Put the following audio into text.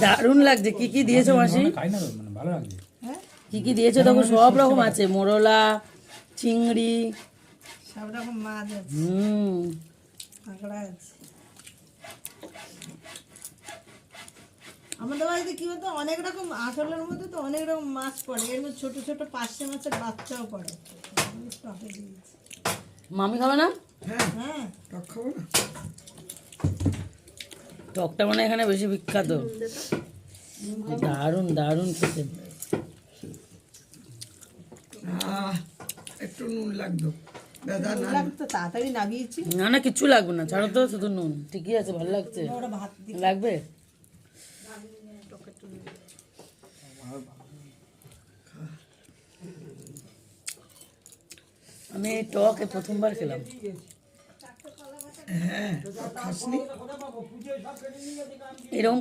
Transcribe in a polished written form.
দারুণ লাগছে। কি কি দিয়েছো মাসি? ভালো লাগছে। কি কি দিয়েছো? দেখো সব রকম আছে, মোরলা, চিংড়ি, সব রকম মাছ আছে, কাঁকড়া আছে। আমাদের বাড়িতে কি বলতো, অনেক রকম আসলের মধ্যে তো অনেক রকম মাছ পড়ে, এর মধ্যে ছোট ছোট পার্শে মাছের বাচ্চাও পড়ে। টকে দিয়েছি। মামি খাবে না? হ্যাঁ, টক খাবো না। টকটা মানে এখানে বেশি বিখ্যাত। দারুণ দারুণ খেতে। একটু নুন লাগতো দাদা, না তো তাড়াতাড়ি নামিয়েছি। না না, কিচ্ছু লাগবে না, ছাড়ো তো, শুধু নুন। ঠিকই আছে, ভালো লাগছে। ওরা ভাত দিয়ে লাগবে? আমি এই টক প্রথমবার খেলাম। হ্যাঁ, খাসনি এরকম